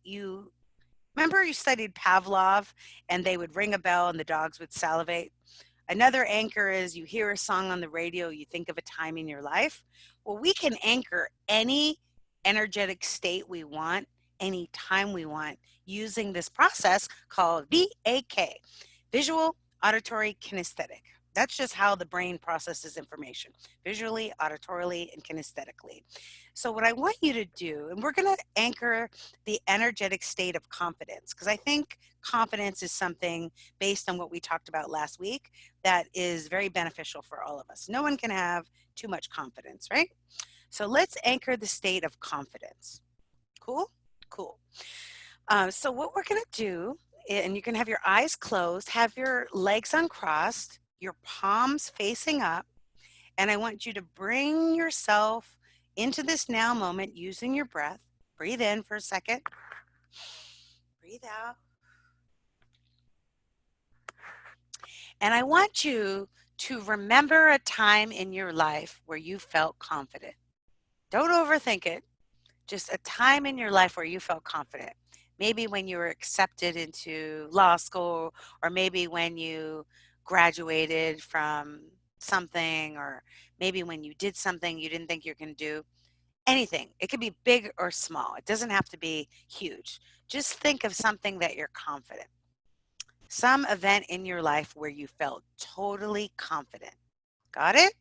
you remember you studied Pavlov and they would ring a bell and the dogs would salivate? Another anchor is you hear a song on the radio, you think of a time in your life. Well, we can anchor any energetic state we want, any time we want, using this process called VAK, visual, auditory, kinesthetic. That's just how the brain processes information visually, auditorily, and kinesthetically. So, what I want you to do, and we're going to anchor the energetic state of confidence, because I think confidence is something based on what we talked about last week that is very beneficial for all of us. No one can have too much confidence, right? So, let's anchor the state of confidence. Cool? Cool. So what we're going to do, and you can have your eyes closed, have your legs uncrossed, your palms facing up, and I want you to bring yourself into this now moment using your breath. Breathe in for a second. Breathe out. And I want you to remember a time in your life where you felt confident. Don't overthink it. Just a time in your life where you felt confident. Maybe when you were accepted into law school, or maybe when you graduated from something, or maybe when you did something you didn't think you're going to do. Anything. It could be big or small. It doesn't have to be huge. Just think of something that you're confident. Some event in your life where you felt totally confident. Got it?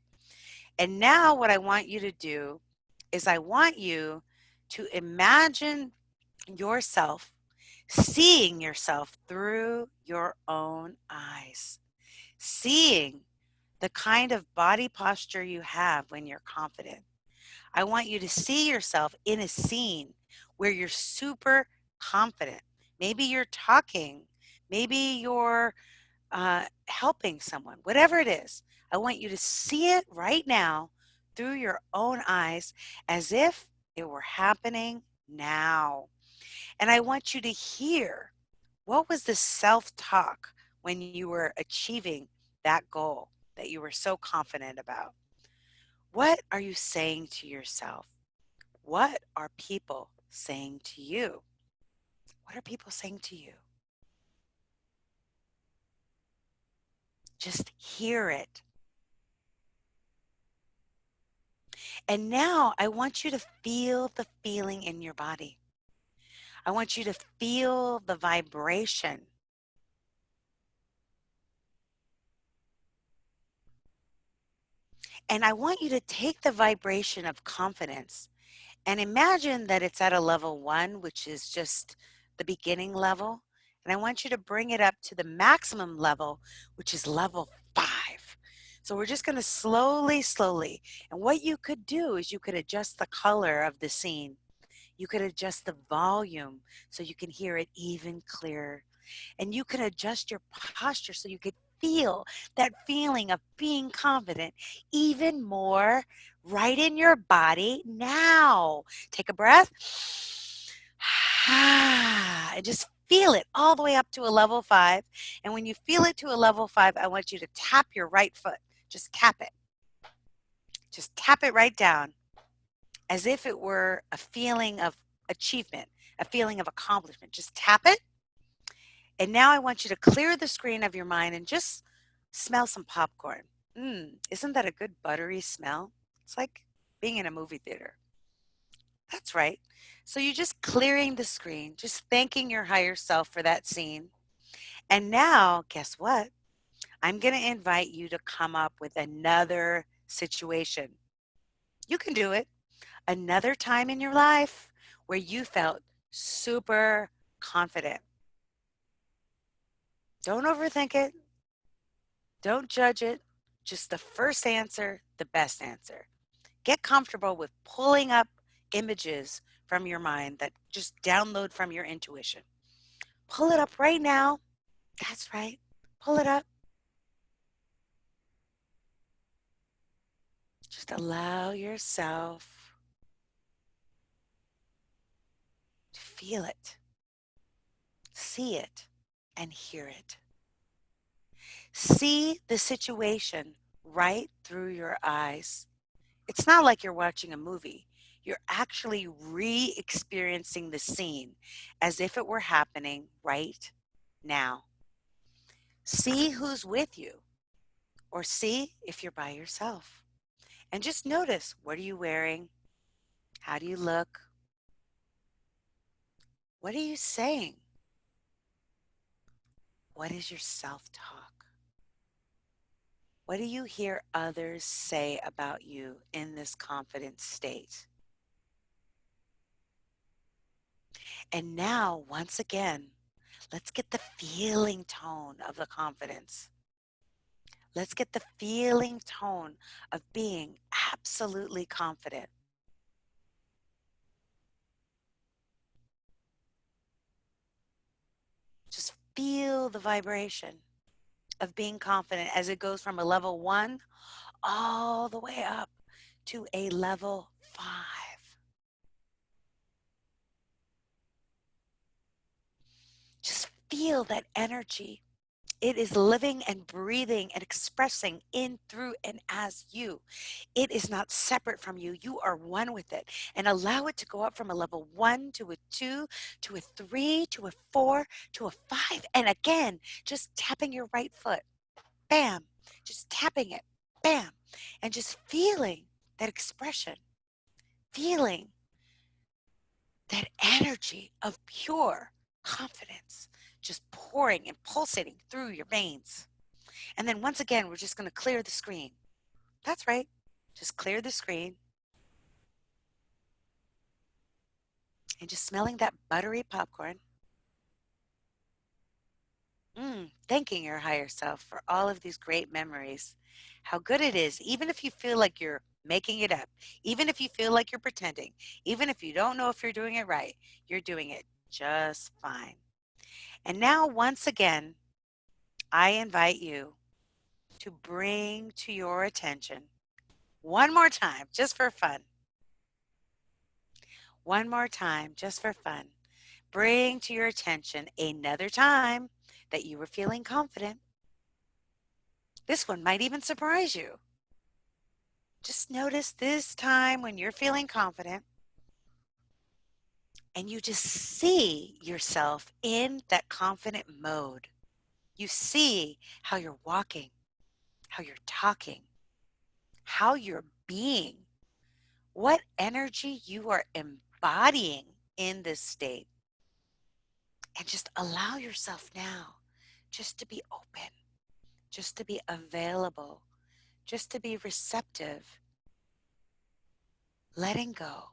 And now what I want you to do is I want you to imagine yourself seeing yourself through your own eyes, seeing the kind of body posture you have when you're confident. I want you to see yourself in a scene where you're super confident. Maybe you're talking, maybe you're helping someone, whatever it is. I want you to see it right now through your own eyes as if it were happening now. And I want you to hear, what was the self-talk when you were achieving that goal that you were so confident about? What are you saying to yourself? What are people saying to you? What are people saying to you? Just hear it. And now I want you to feel the feeling in your body. I want you to feel the vibration. And I want you to take the vibration of confidence and imagine that it's at a level 1, which is just the beginning level. And I want you to bring it up to the maximum level, which is level 5. So we're just going to slowly. And what you could do is you could adjust the color of the scene. You could adjust the volume so you can hear it even clearer. And you can adjust your posture so you could feel that feeling of being confident even more right in your body now. Take a breath. And just feel it all the way up to a level 5. And when you feel it to a level 5, I want you to tap your right foot. Just tap it. Just tap it right down as if it were a feeling of achievement, a feeling of accomplishment. Just tap it. And now I want you to clear the screen of your mind and just smell some popcorn. Isn't that a good buttery smell? It's like being in a movie theater. That's right. So you're just clearing the screen, just thanking your higher self for that scene. And now, guess what? I'm going to invite you to come up with another situation. You can do it. Another time in your life where you felt super confident. Don't overthink it. Don't judge it. Just the first answer, the best answer. Get comfortable with pulling up images from your mind that just download from your intuition. Pull it up right now. That's right. Pull it up. Just allow yourself to feel it, see it, and hear it. See the situation right through your eyes. It's not like you're watching a movie. You're actually re-experiencing the scene as if it were happening right now. See who's with you, or see if you're by yourself. And just notice, what are you wearing? How do you look? What are you saying? What is your self-talk? What do you hear others say about you in this confident state? And now, once again, let's get the feeling tone of the confidence. Let's get the feeling tone of being absolutely confident. Just feel the vibration of being confident as it goes from a level 1 all the way up to a level 5. Just feel that energy. It is living and breathing and expressing in, through, and as you. It is not separate from you. You are one with it. And allow it to go up from a level 1 to a 2 to a 3 to a 4 to a 5. And again, just tapping your right foot. Bam. Just tapping it. Bam. And just feeling that expression. Feeling that energy of pure confidence just pouring and pulsating through your veins. And then once again, we're just going to clear the screen. That's right. Just clear the screen. And just smelling that buttery popcorn. Thanking your higher self for all of these great memories. How good it is, even if you feel like you're making it up, even if you feel like you're pretending, even if you don't know if you're doing it right, you're doing it just fine. And now, once again, I invite you to bring to your attention one more time, just for fun. One more time, just for fun. Bring to your attention another time that you were feeling confident. This one might even surprise you. Just notice this time when you're feeling confident and you just see yourself in that confident mode. You see how you're walking, how you're talking, how you're being, what energy you are embodying in this state. And just allow yourself now just to be open, just to be available, just to be receptive, letting go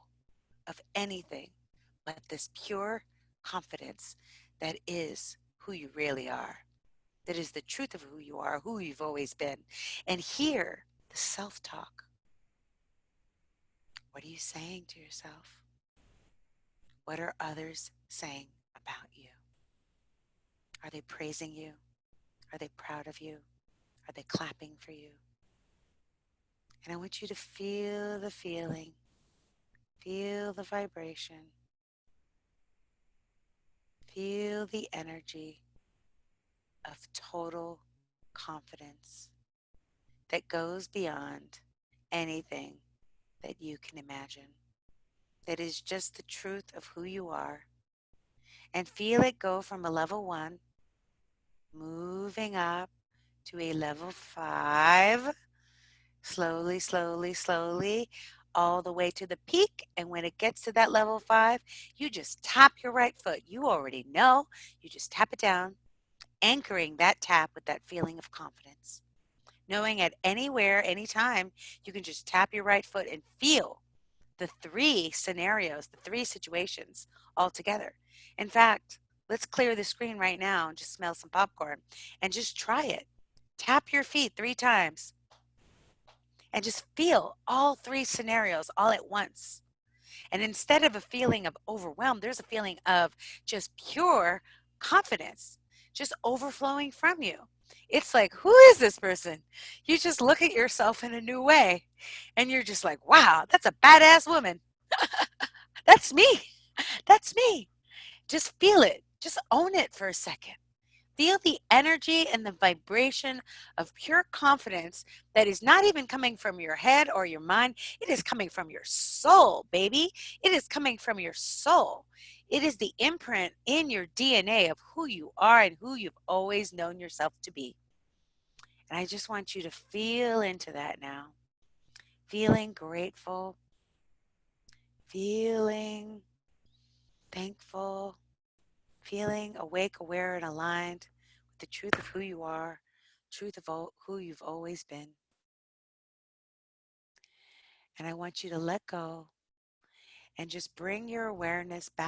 of anything but this pure confidence that is who you really are, that is the truth of who you are, who you've always been. And hear the self-talk. What are you saying to yourself? What are others saying about you? Are they praising you? Are they proud of you? Are they clapping for you? And I want you to feel the feeling, feel the vibration, feel the energy of total confidence that goes beyond anything that you can imagine. That is just the truth of who you are. And feel it go from a level 1, moving up to a level 5, slowly, slowly, slowly, all the way to the peak. And when it gets to that level 5, you just tap your right foot. You already know. You just tap it down, anchoring that tap with that feeling of confidence. Knowing at anywhere, anytime, you can just tap your right foot and feel the 3 scenarios, the 3 situations all together. In fact, let's clear the screen right now and just smell some popcorn and just try it. Tap your feet 3 times and just feel all 3 scenarios all at once. And instead of a feeling of overwhelm, there's a feeling of just pure confidence, just overflowing from you. It's like, who is this person? You just look at yourself in a new way and you're just like, wow, that's a badass woman. That's me. That's me. Just feel it. Just own it for a second. Feel the energy and the vibration of pure confidence that is not even coming from your head or your mind. It is coming from your soul, baby. It is coming from your soul. It is the imprint in your DNA of who you are and who you've always known yourself to be. And I just want you to feel into that now. Feeling grateful, feeling thankful, feeling awake, aware, and aligned with the truth of who you are, truth of who you've always been. And I want you to let go and just bring your awareness back